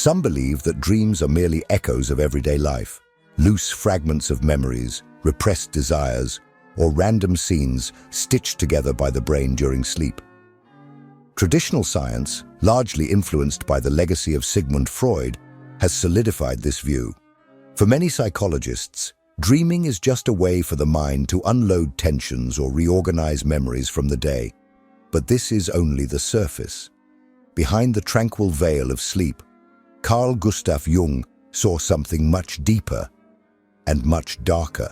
Some believe that dreams are merely echoes of everyday life, loose fragments of memories, repressed desires, or random scenes stitched together by the brain during sleep. Traditional science, largely influenced by the legacy of Sigmund Freud, has solidified this view. For many psychologists, dreaming is just a way for the mind to unload tensions or reorganize memories from the day. But this is only the surface. Behind the tranquil veil of sleep, Carl Gustav Jung saw something much deeper and much darker.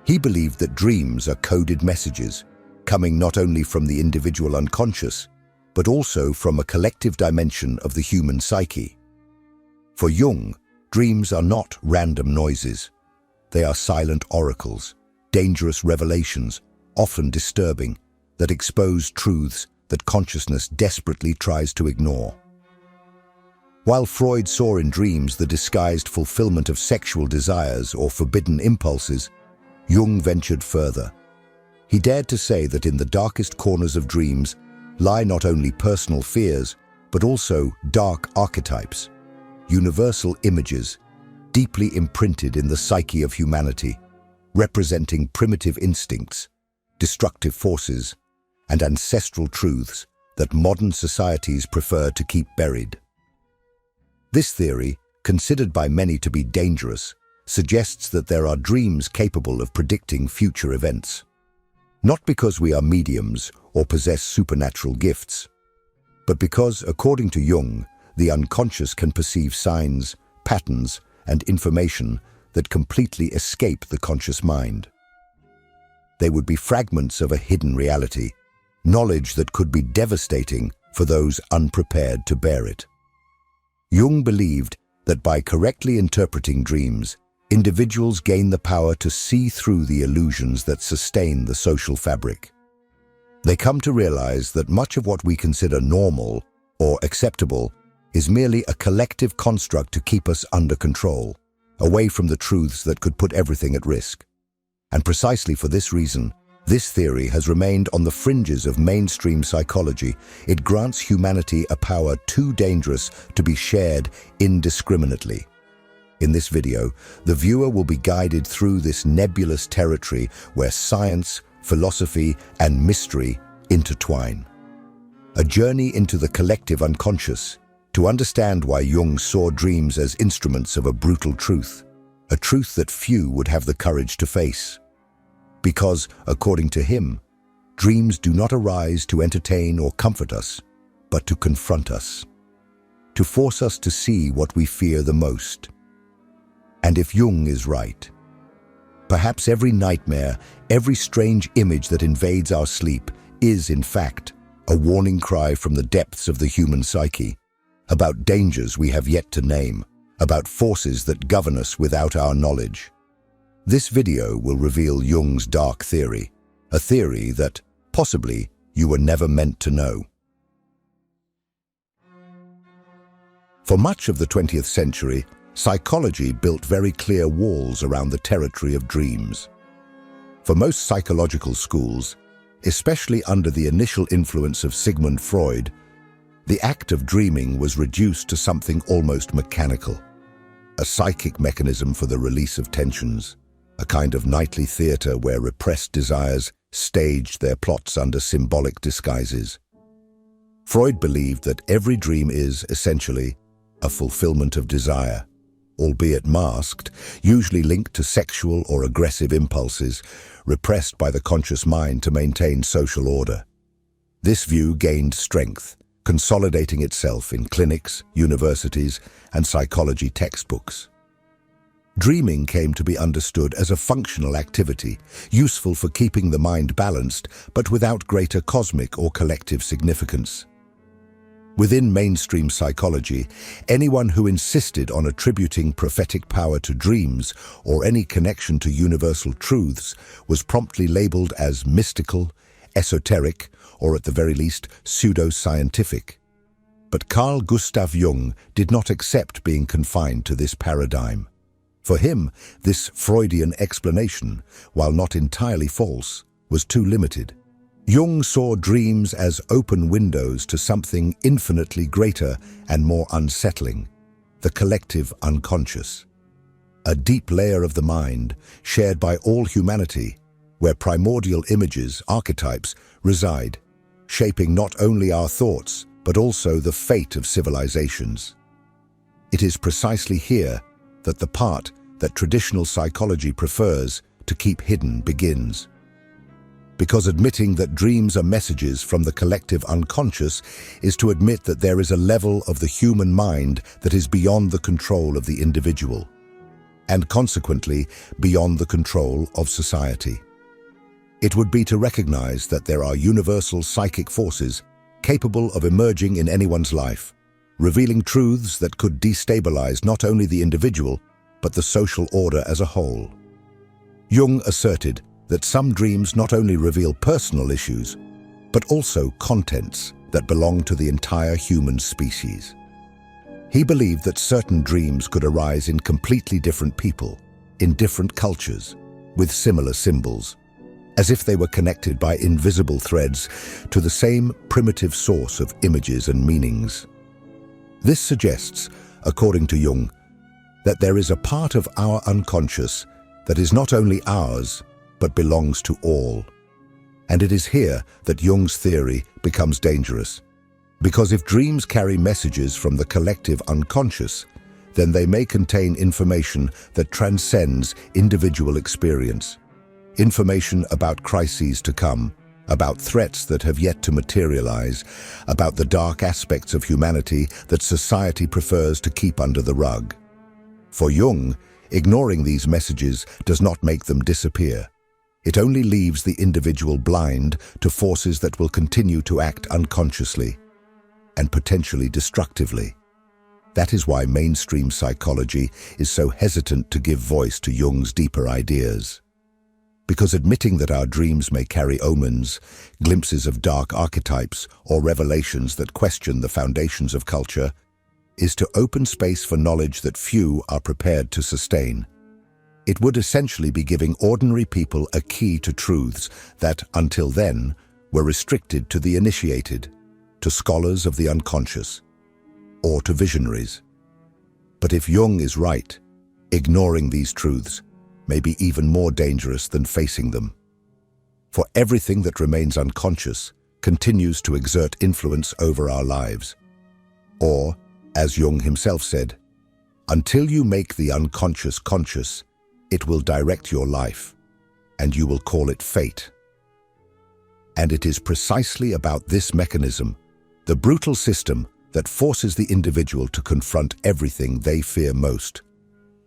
He believed that dreams are coded messages, coming not only from the individual unconscious, but also from a collective dimension of the human psyche. For Jung, dreams are not random noises. They are silent oracles, dangerous revelations, often disturbing, that expose truths that consciousness desperately tries to ignore. While Freud saw in dreams the disguised fulfillment of sexual desires or forbidden impulses, Jung ventured further. He dared to say that in the darkest corners of dreams lie not only personal fears, but also dark archetypes, universal images, deeply imprinted in the psyche of humanity, representing primitive instincts, destructive forces, and ancestral truths that modern societies prefer to keep buried. This theory, considered by many to be dangerous, suggests that there are dreams capable of predicting future events. Not because we are mediums or possess supernatural gifts, but because, according to Jung, the unconscious can perceive signs, patterns, and information that completely escape the conscious mind. They would be fragments of a hidden reality, knowledge that could be devastating for those unprepared to bear it. Jung believed that by correctly interpreting dreams, individuals gain the power to see through the illusions that sustain the social fabric. They come to realize that much of what we consider normal or acceptable is merely a collective construct to keep us under control, away from the truths that could put everything at risk. And precisely for this reason, this theory has remained on the fringes of mainstream psychology. It grants humanity a power too dangerous to be shared indiscriminately. In this video, the viewer will be guided through this nebulous territory where science, philosophy, and mystery intertwine. A journey into the collective unconscious, to understand why Jung saw dreams as instruments of a brutal truth, a truth that few would have the courage to face. Because, according to him, dreams do not arise to entertain or comfort us, but to confront us, to force us to see what we fear the most. And if Jung is right, perhaps every nightmare, every strange image that invades our sleep is, in fact, a warning cry from the depths of the human psyche, about dangers we have yet to name, about forces that govern us without our knowledge. This video will reveal Jung's dark theory, a theory that, possibly, you were never meant to know. For much of the 20th century, psychology built very clear walls around the territory of dreams. For most psychological schools, especially under the initial influence of Sigmund Freud, the act of dreaming was reduced to something almost mechanical, a psychic mechanism for the release of tensions, a kind of nightly theater where repressed desires staged their plots under symbolic disguises. Freud believed that every dream is, essentially, a fulfillment of desire, albeit masked, usually linked to sexual or aggressive impulses, repressed by the conscious mind to maintain social order. This view gained strength, consolidating itself in clinics, universities, and psychology textbooks. Dreaming came to be understood as a functional activity, useful for keeping the mind balanced, but without greater cosmic or collective significance. Within mainstream psychology, anyone who insisted on attributing prophetic power to dreams or any connection to universal truths was promptly labeled as mystical, esoteric, or at the very least, pseudo-scientific. But Carl Gustav Jung did not accept being confined to this paradigm. For him, this Freudian explanation, while not entirely false, was too limited. Jung saw dreams as open windows to something infinitely greater and more unsettling, the collective unconscious. A deep layer of the mind, shared by all humanity, where primordial images, archetypes, reside, shaping not only our thoughts, but also the fate of civilizations. It is precisely here that the part that traditional psychology prefers to keep hidden begins. Because admitting that dreams are messages from the collective unconscious is to admit that there is a level of the human mind that is beyond the control of the individual, and consequently beyond the control of society. It would be to recognize that there are universal psychic forces capable of emerging in anyone's life, revealing truths that could destabilize not only the individual, but the social order as a whole. Jung asserted that some dreams not only reveal personal issues, but also contents that belong to the entire human species. He believed that certain dreams could arise in completely different people, in different cultures, with similar symbols, as if they were connected by invisible threads to the same primitive source of images and meanings. This suggests, according to Jung, that there is a part of our unconscious that is not only ours, but belongs to all. And it is here that Jung's theory becomes dangerous. Because if dreams carry messages from the collective unconscious, then they may contain information that transcends individual experience. Information about crises to come, about threats that have yet to materialize, about the dark aspects of humanity that society prefers to keep under the rug. For Jung, ignoring these messages does not make them disappear. It only leaves the individual blind to forces that will continue to act unconsciously and potentially destructively. That is why mainstream psychology is so hesitant to give voice to Jung's deeper ideas. Because admitting that our dreams may carry omens, glimpses of dark archetypes, or revelations that question the foundations of culture, is to open space for knowledge that few are prepared to sustain. It would essentially be giving ordinary people a key to truths that, until then, were restricted to the initiated, to scholars of the unconscious, or to visionaries. But if Jung is right, ignoring these truths may be even more dangerous than facing them. For everything that remains unconscious continues to exert influence over our lives. Or, as Jung himself said, until you make the unconscious conscious, it will direct your life, and you will call it fate. And it is precisely about this mechanism, the brutal system that forces the individual to confront everything they fear most,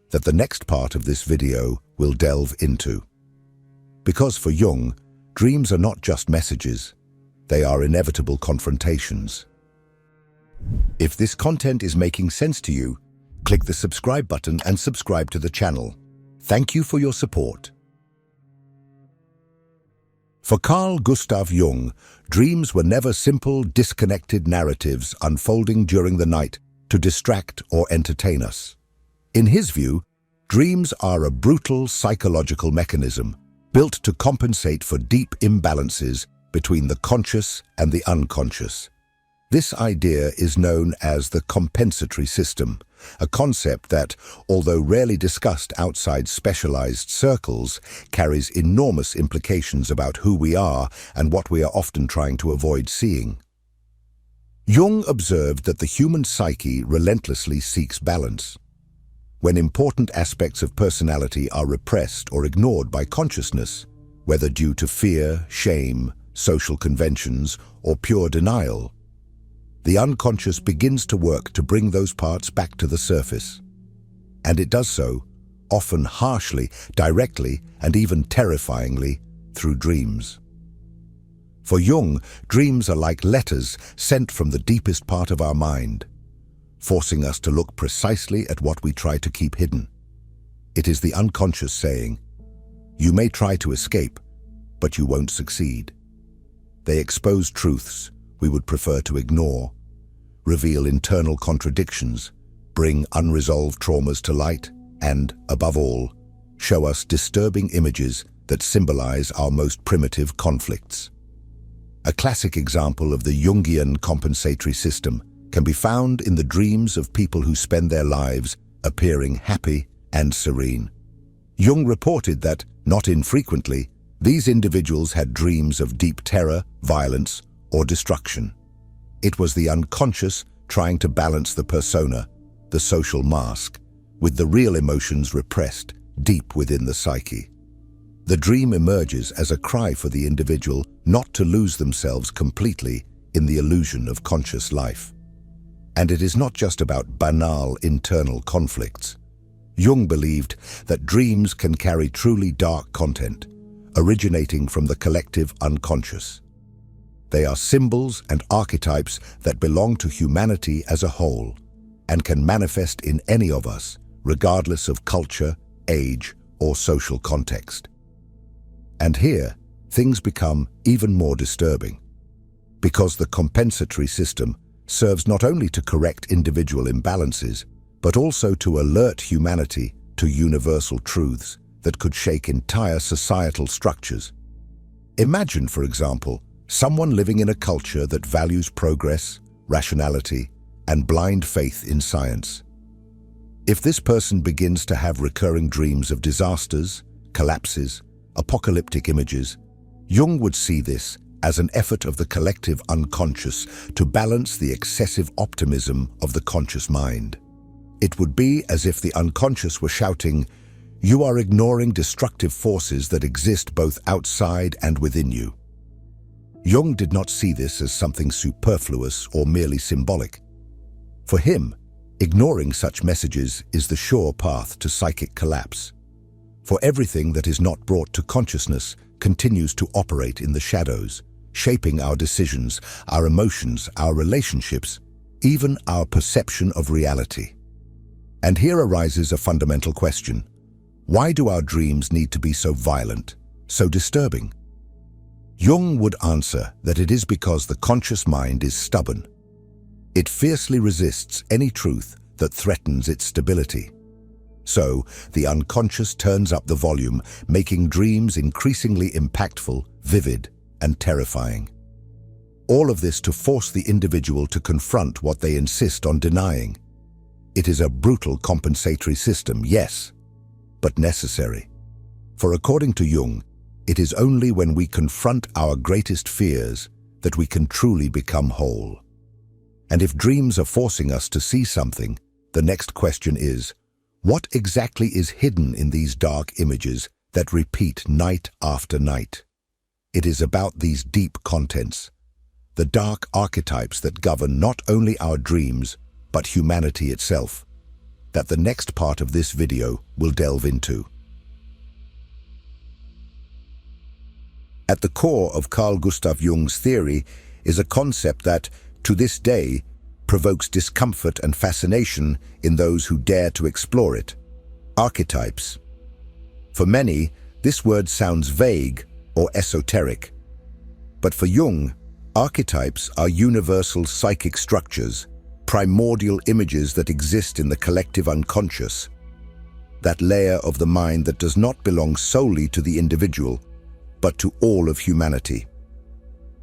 that the next part of this video will delve into. Because for Jung, dreams are not just messages, they are inevitable confrontations. If this content is making sense to you, click the subscribe button and subscribe to the channel. Thank you for your support. For Carl Gustav Jung, dreams were never simple, disconnected narratives unfolding during the night to distract or entertain us. In his view, dreams are a brutal psychological mechanism built to compensate for deep imbalances between the conscious and the unconscious. This idea is known as the compensatory system, a concept that, although rarely discussed outside specialized circles, carries enormous implications about who we are and what we are often trying to avoid seeing. Jung observed that the human psyche relentlessly seeks balance. When important aspects of personality are repressed or ignored by consciousness, whether due to fear, shame, social conventions, or pure denial, the unconscious begins to work to bring those parts back to the surface. And it does so, often harshly, directly, and even terrifyingly, through dreams. For Jung, dreams are like letters sent from the deepest part of our mind, forcing us to look precisely at what we try to keep hidden. It is the unconscious saying, "You may try to escape, but you won't succeed." They expose truths we would prefer to ignore, reveal internal contradictions, bring unresolved traumas to light, and, above all, show us disturbing images that symbolize our most primitive conflicts. A classic example of the Jungian compensatory system can be found in the dreams of people who spend their lives appearing happy and serene. Jung reported that, not infrequently, these individuals had dreams of deep terror, violence, or destruction. It was the unconscious trying to balance the persona, the social mask, with the real emotions repressed deep within the psyche. The dream emerges as a cry for the individual not to lose themselves completely in the illusion of conscious life. And it is not just about banal internal conflicts. Jung believed that dreams can carry truly dark content, originating from the collective unconscious. They are symbols and archetypes that belong to humanity as a whole and can manifest in any of us, regardless of culture, age, or social context. And here, things become even more disturbing, because the compensatory system serves not only to correct individual imbalances, but also to alert humanity to universal truths that could shake entire societal structures. Imagine, for example, someone living in a culture that values progress, rationality, and blind faith in science. If this person begins to have recurring dreams of disasters, collapses, apocalyptic images, Jung would see this as an effort of the collective unconscious to balance the excessive optimism of the conscious mind. It would be as if the unconscious were shouting, "You are ignoring destructive forces that exist both outside and within you." Jung did not see this as something superfluous or merely symbolic. For him, ignoring such messages is the sure path to psychic collapse. For everything that is not brought to consciousness continues to operate in the shadows, shaping our decisions, our emotions, our relationships, even our perception of reality. And here arises a fundamental question. Why do our dreams need to be so violent, so disturbing? Jung would answer that it is because the conscious mind is stubborn. It fiercely resists any truth that threatens its stability. So, the unconscious turns up the volume, making dreams increasingly impactful, vivid, and terrifying. All of this to force the individual to confront what they insist on denying. It is a brutal compensatory system, yes, but necessary. For according to Jung, it is only when we confront our greatest fears that we can truly become whole. And if dreams are forcing us to see something, the next question is, what exactly is hidden in these dark images that repeat night after night? It is about these deep contents, the dark archetypes that govern not only our dreams, but humanity itself, that the next part of this video will delve into. At the core of Carl Gustav Jung's theory is a concept that, to this day, provokes discomfort and fascination in those who dare to explore it: archetypes. For many, this word sounds vague or esoteric. But for Jung, archetypes are universal psychic structures, primordial images that exist in the collective unconscious, that layer of the mind that does not belong solely to the individual, but to all of humanity.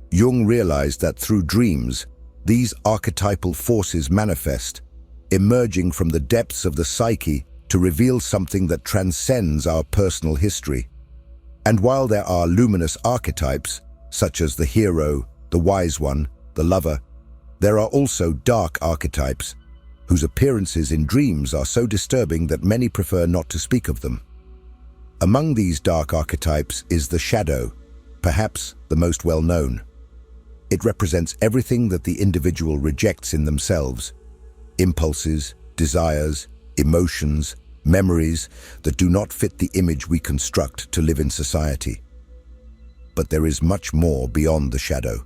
Jung realized that through dreams, these archetypal forces manifest, emerging from the depths of the psyche to reveal something that transcends our personal history. And while there are luminous archetypes, such as the hero, the wise one, the lover, there are also dark archetypes, whose appearances in dreams are so disturbing that many prefer not to speak of them. Among these dark archetypes is the shadow, perhaps the most well-known. It represents everything that the individual rejects in themselves: impulses, desires, emotions, memories that do not fit the image we construct to live in society. But there is much more beyond the shadow.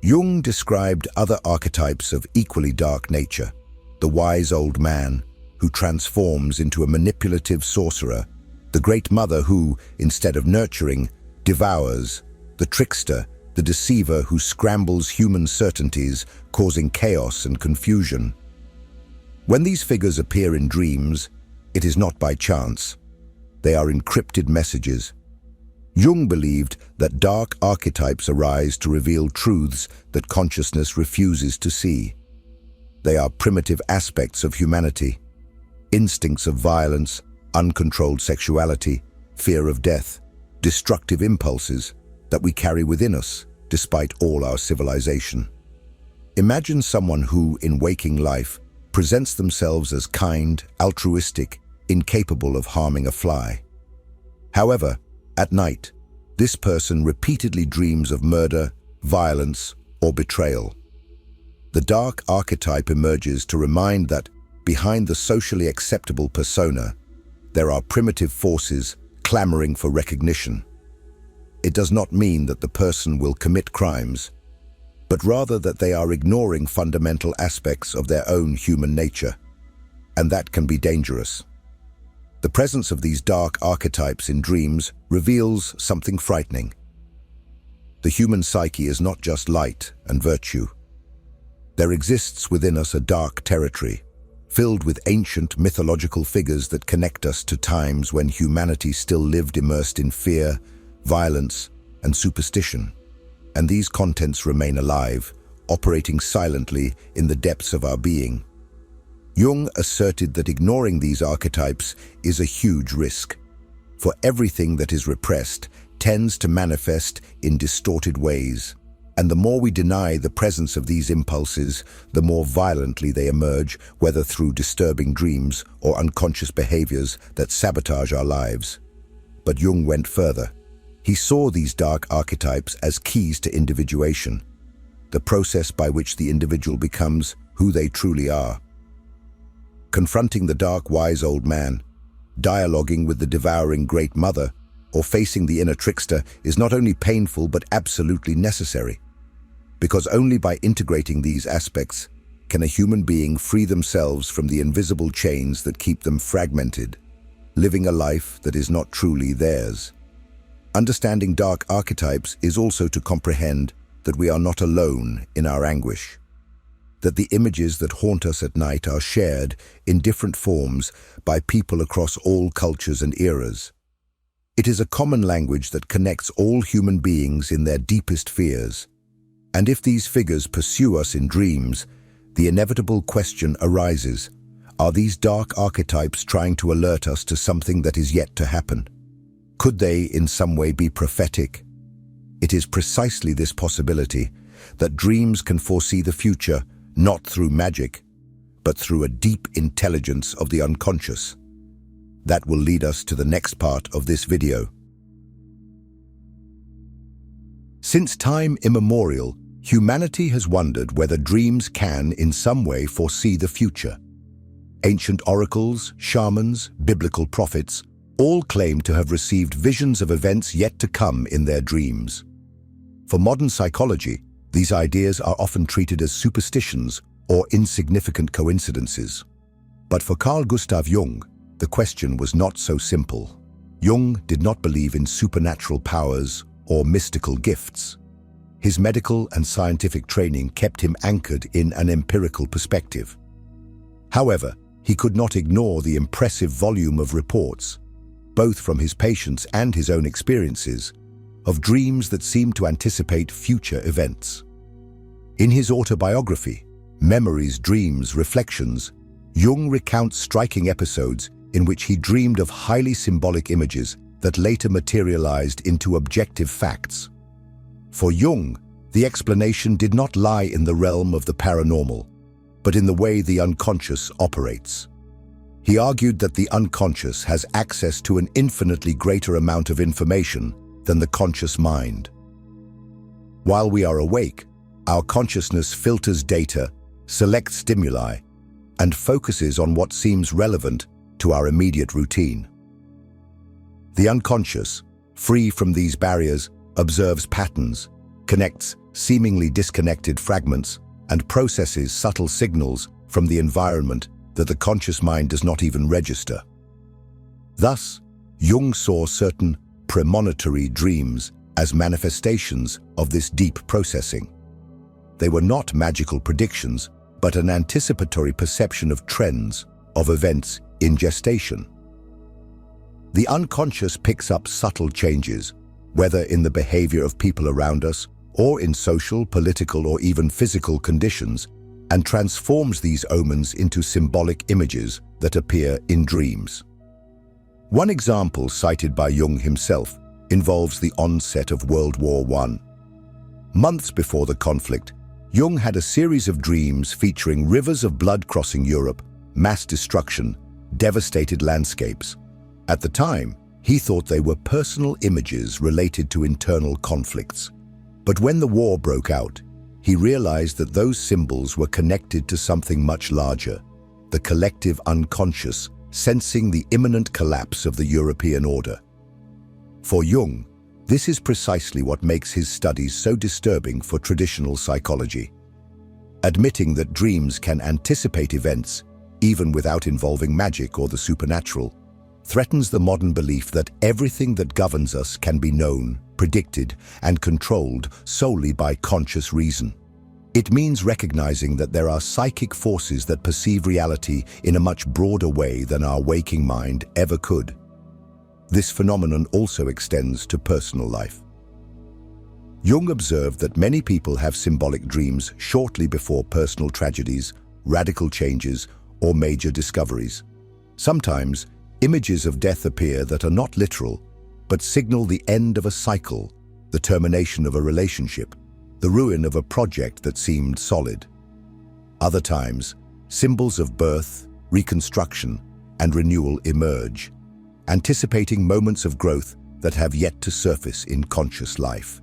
Jung described other archetypes of equally dark nature: the wise old man, who transforms into a manipulative sorcerer; the great mother who, instead of nurturing, devours; the trickster, the deceiver who scrambles human certainties, causing chaos and confusion. When these figures appear in dreams, it is not by chance. They are encrypted messages. Jung believed that dark archetypes arise to reveal truths that consciousness refuses to see. They are primitive aspects of humanity, instincts of violence, uncontrolled sexuality, fear of death, destructive impulses that we carry within us despite all our civilization. Imagine someone who, in waking life, presents themselves as kind, altruistic, incapable of harming a fly. However, at night, this person repeatedly dreams of murder, violence, or betrayal. The dark archetype emerges to remind that, behind the socially acceptable persona, there are primitive forces clamoring for recognition. It does not mean that the person will commit crimes, but rather that they are ignoring fundamental aspects of their own human nature, and that can be dangerous. The presence of these dark archetypes in dreams reveals something frightening. The human psyche is not just light and virtue. There exists within us a dark territory, filled with ancient mythological figures that connect us to times when humanity still lived immersed in fear, violence, and superstition. And these contents remain alive, operating silently in the depths of our being. Jung asserted that ignoring these archetypes is a huge risk, for everything that is repressed tends to manifest in distorted ways, and the more we deny the presence of these impulses, the more violently they emerge, whether through disturbing dreams or unconscious behaviors that sabotage our lives. But Jung went further. He saw these dark archetypes as keys to individuation, the process by which the individual becomes who they truly are. Confronting the dark, wise old man, dialoguing with the devouring great mother, or facing the inner trickster is not only painful but absolutely necessary. Because only by integrating these aspects can a human being free themselves from the invisible chains that keep them fragmented, living a life that is not truly theirs. Understanding dark archetypes is also to comprehend that we are not alone in our anguish, that the images that haunt us at night are shared in different forms by people across all cultures and eras. It is a common language that connects all human beings in their deepest fears. And if these figures pursue us in dreams, the inevitable question arises: are these dark archetypes trying to alert us to something that is yet to happen? Could they in some way be prophetic? It is precisely this possibility that dreams can foresee the future, not through magic, but through a deep intelligence of the unconscious. That will lead us to the next part of this video. Since time immemorial, humanity has wondered whether dreams can, in some way, foresee the future. Ancient oracles, shamans, biblical prophets all claim to have received visions of events yet to come in their dreams. For modern psychology, these ideas are often treated as superstitions or insignificant coincidences. But for Carl Gustav Jung, the question was not so simple. Jung did not believe in supernatural powers or mystical gifts. His medical and scientific training kept him anchored in an empirical perspective. However, he could not ignore the impressive volume of reports, both from his patients and his own experiences, of dreams that seemed to anticipate future events. In his autobiography, Memories, Dreams, Reflections, Jung recounts striking episodes in which he dreamed of highly symbolic images that later materialized into objective facts. For Jung, the explanation did not lie in the realm of the paranormal, but in the way the unconscious operates. He argued that the unconscious has access to an infinitely greater amount of information than the conscious mind. While we are awake, our consciousness filters data, selects stimuli, and focuses on what seems relevant to our immediate routine. The unconscious, free from these barriers, observes patterns, connects seemingly disconnected fragments, and processes subtle signals from the environment that the conscious mind does not even register. Thus, Jung saw certain premonitory dreams as manifestations of this deep processing. They were not magical predictions, but an anticipatory perception of trends, of events in gestation. The unconscious picks up subtle changes, whether in the behavior of people around us or in social, political, or even physical conditions, and transforms these omens into symbolic images that appear in dreams. One example cited by Jung himself involves the onset of World War I. Months before the conflict, Jung had a series of dreams featuring rivers of blood crossing Europe, mass destruction, devastated landscapes. At the time, he thought they were personal images related to internal conflicts. But when the war broke out, he realized that those symbols were connected to something much larger, the collective unconscious, sensing the imminent collapse of the European order. For Jung, this is precisely what makes his studies so disturbing for traditional psychology. Admitting that dreams can anticipate events, even without involving magic or the supernatural, threatens the modern belief that everything that governs us can be known, predicted, and controlled solely by conscious reason. It means recognizing that there are psychic forces that perceive reality in a much broader way than our waking mind ever could. This phenomenon also extends to personal life. Jung observed that many people have symbolic dreams shortly before personal tragedies, radical changes, or major discoveries. Sometimes, images of death appear that are not literal, but signal the end of a cycle, the termination of a relationship, the ruin of a project that seemed solid. Other times, symbols of birth, reconstruction, and renewal emerge, anticipating moments of growth that have yet to surface in conscious life.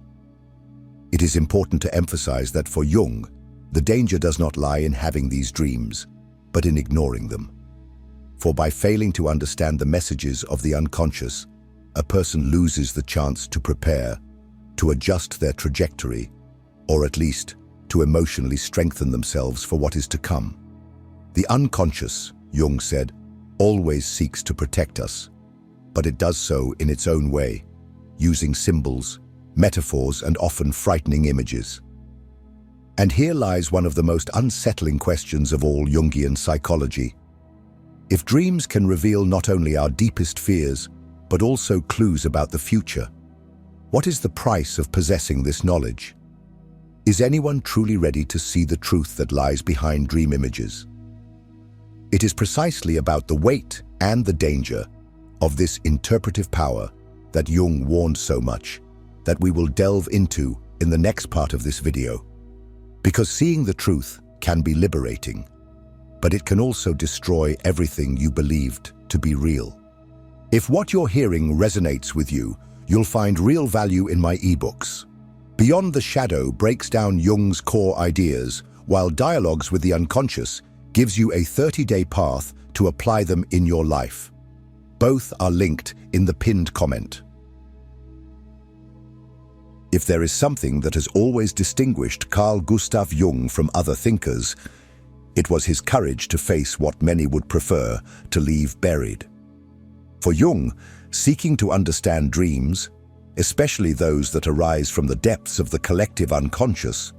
It is important to emphasize that for Jung, the danger does not lie in having these dreams, but in ignoring them. For by failing to understand the messages of the unconscious, a person loses the chance to prepare, to adjust their trajectory, or at least to emotionally strengthen themselves for what is to come. The unconscious, Jung said, always seeks to protect us, but it does so in its own way, using symbols, metaphors, and often frightening images. And here lies one of the most unsettling questions of all Jungian psychology. If dreams can reveal not only our deepest fears, but also clues about the future, what is the price of possessing this knowledge? Is anyone truly ready to see the truth that lies behind dream images? It is precisely about the weight and the danger of this interpretive power that Jung warned so much, that we will delve into in the next part of this video. Because seeing the truth can be liberating, but it can also destroy everything you believed to be real. If what you're hearing resonates with you, you'll find real value in my ebooks. Beyond the Shadow breaks down Jung's core ideas, while Dialogues with the Unconscious gives you a 30-day path to apply them in your life. Both are linked in the pinned comment. If there is something that has always distinguished Carl Gustav Jung from other thinkers, it was his courage to face what many would prefer to leave buried. For Jung, seeking to understand dreams, especially those that arise from the depths of the collective unconscious,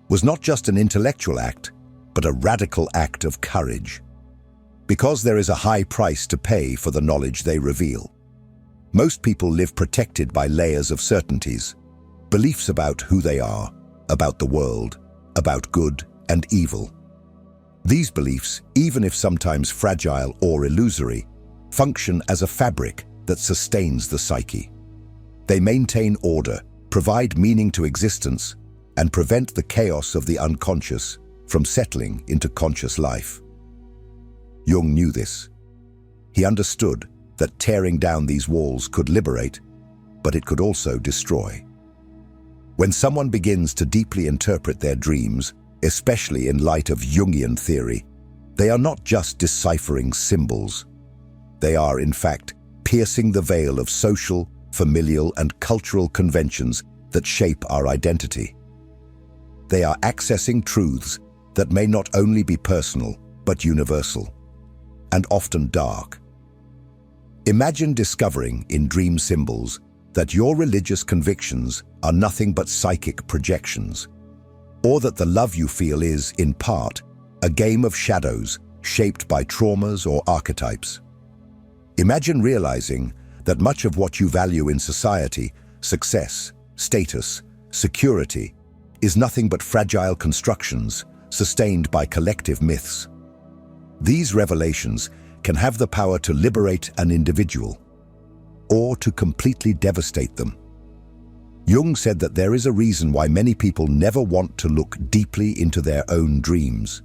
was not just an intellectual act, but a radical act of courage. Because there is a high price to pay for the knowledge they reveal. Most people live protected by layers of certainties, beliefs about who they are, about the world, about good and evil. These beliefs, even if sometimes fragile or illusory, function as a fabric that sustains the psyche. They maintain order, provide meaning to existence, and prevent the chaos of the unconscious from settling into conscious life. Jung knew this. He understood that tearing down these walls could liberate, but it could also destroy. When someone begins to deeply interpret their dreams, especially in light of Jungian theory, they are not just deciphering symbols. They are, in fact, piercing the veil of social, familial, and cultural conventions that shape our identity. They are accessing truths that may not only be personal, but universal, and often dark. Imagine discovering in dream symbols that your religious convictions are nothing but psychic projections, or that the love you feel is, in part, a game of shadows shaped by traumas or archetypes. Imagine realizing that much of what you value in society success, status, security, is nothing but fragile constructions sustained by collective myths. These revelations can have the power to liberate an individual or to completely devastate them. Jung said that there is a reason why many people never want to look deeply into their own dreams.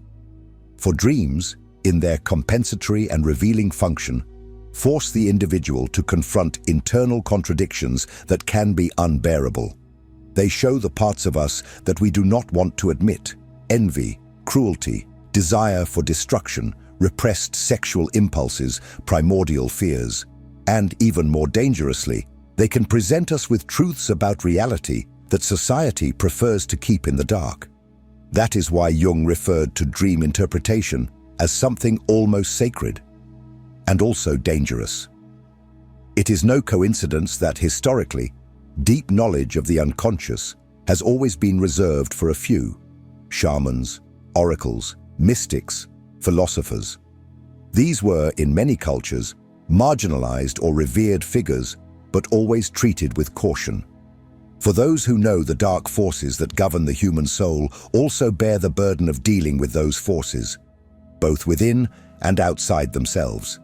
For dreams, in their compensatory and revealing function, force the individual to confront internal contradictions that can be unbearable. They show the parts of us that we do not want to admit: envy, cruelty, desire for destruction, repressed sexual impulses, primordial fears. And even more dangerously, they can present us with truths about reality that society prefers to keep in the dark. That is why Jung referred to dream interpretation as something almost sacred and also dangerous. It is no coincidence that historically, deep knowledge of the unconscious has always been reserved for a few: shamans, oracles, mystics, philosophers. These were, in many cultures, marginalized or revered figures, but always treated with caution. For those who know the dark forces that govern the human soul also bear the burden of dealing with those forces, both within and outside themselves.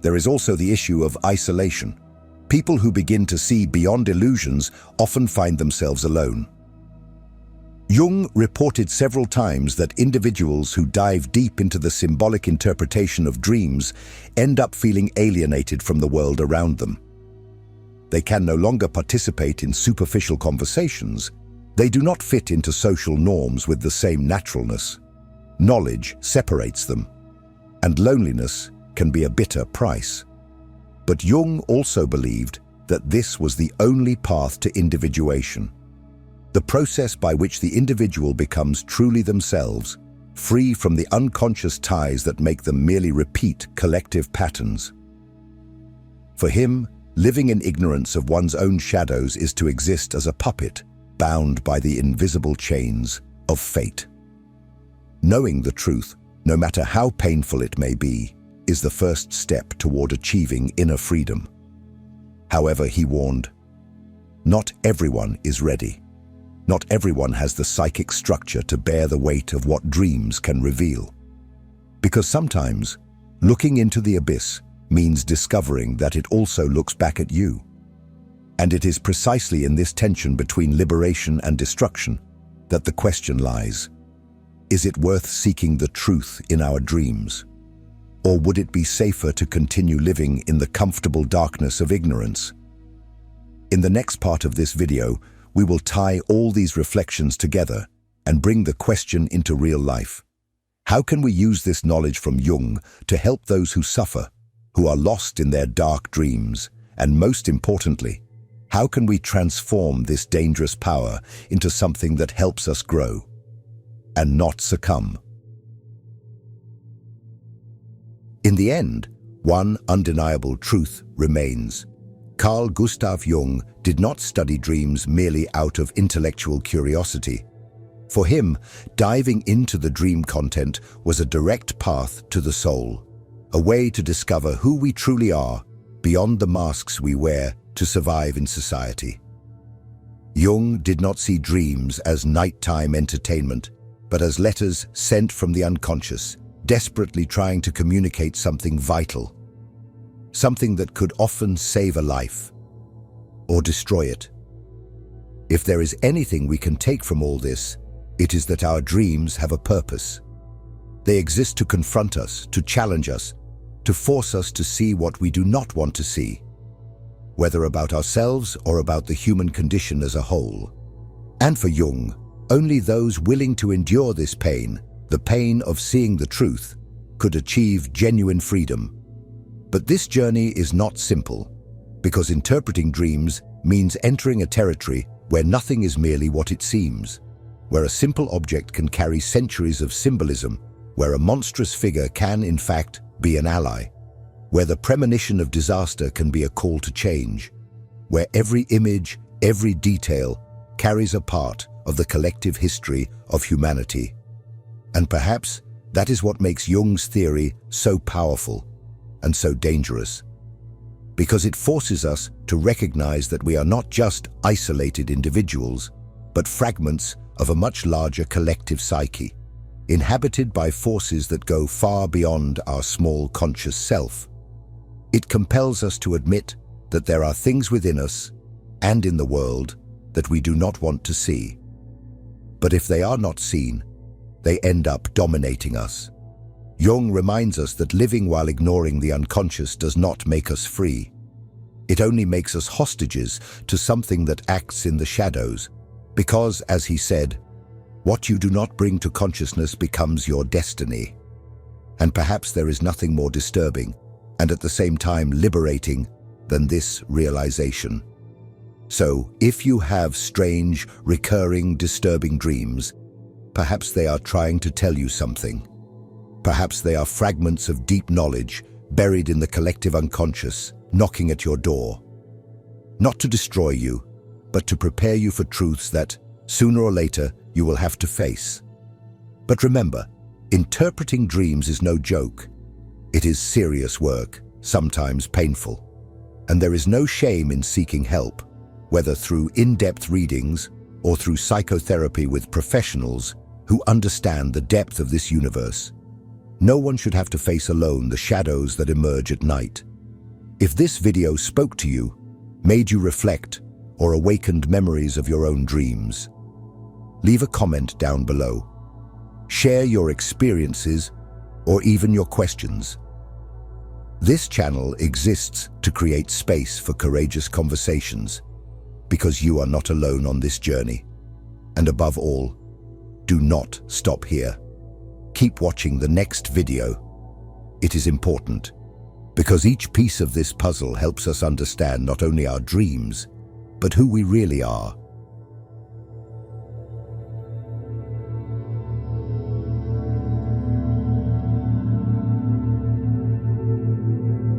There is also the issue of isolation. People who begin to see beyond illusions often find themselves alone. Jung reported several times that individuals who dive deep into the symbolic interpretation of dreams end up feeling alienated from the world around them. They can no longer participate in superficial conversations. They do not fit into social norms with the same naturalness. Knowledge separates them, and loneliness can be a bitter price. But Jung also believed that this was the only path to individuation. The process by which the individual becomes truly themselves, free from the unconscious ties that make them merely repeat collective patterns. For him, living in ignorance of one's own shadows is to exist as a puppet, bound by the invisible chains of fate. Knowing the truth, no matter how painful it may be, is the first step toward achieving inner freedom. However, he warned, not everyone is ready. Not everyone has the psychic structure to bear the weight of what dreams can reveal. Because sometimes, looking into the abyss means discovering that it also looks back at you. And it is precisely in this tension between liberation and destruction that the question lies: is it worth seeking the truth in our dreams? Or would it be safer to continue living in the comfortable darkness of ignorance? In the next part of this video, we will tie all these reflections together and bring the question into real life. How can we use this knowledge from Jung to help those who suffer, who are lost in their dark dreams? And most importantly, how can we transform this dangerous power into something that helps us grow and not succumb? In the end, one undeniable truth remains. Carl Gustav Jung did not study dreams merely out of intellectual curiosity. For him, diving into the dream content was a direct path to the soul, a way to discover who we truly are beyond the masks we wear to survive in society. Jung did not see dreams as nighttime entertainment, but as letters sent from the unconscious, desperately trying to communicate something vital. Something that could often save a life or destroy it. If there is anything we can take from all this, it is that our dreams have a purpose. They exist to confront us, to challenge us, to force us to see what we do not want to see, whether about ourselves or about the human condition as a whole. And for Jung, only those willing to endure this pain, the pain of seeing the truth, could achieve genuine freedom. But this journey is not simple, because interpreting dreams means entering a territory where nothing is merely what it seems, where a simple object can carry centuries of symbolism, where a monstrous figure can, in fact, be an ally, where the premonition of disaster can be a call to change, where every image, every detail carries a part of the collective history of humanity. And perhaps that is what makes Jung's theory so powerful and so dangerous. because it forces us to recognize that we are not just isolated individuals, but fragments of a much larger collective psyche, inhabited by forces that go far beyond our small conscious self. It compels us to admit that there are things within us and in the world that we do not want to see. But if they are not seen, they end up dominating us. Jung reminds us that living while ignoring the unconscious does not make us free. It only makes us hostages to something that acts in the shadows, because, as he said, what you do not bring to consciousness becomes your destiny. And perhaps there is nothing more disturbing, and at the same time liberating, than this realization. So, if you have strange, recurring, disturbing dreams, perhaps they are trying to tell you something. Perhaps they are fragments of deep knowledge buried in the collective unconscious, knocking at your door. Not to destroy you, but to prepare you for truths that, sooner or later, you will have to face. But remember, interpreting dreams is no joke. It is serious work, sometimes painful. And there is no shame in seeking help, whether through in-depth readings or through psychotherapy with professionals who understand the depth of this universe. No one should have to face alone the shadows that emerge at night. If this video spoke to you, made you reflect, or awakened memories of your own dreams, leave a comment down below. Share your experiences or even your questions. This channel exists to create space for courageous conversations, because you are not alone on this journey. And above all, do not stop here. Keep watching the next video. It is important, because each piece of this puzzle helps us understand not only our dreams, but who we really are.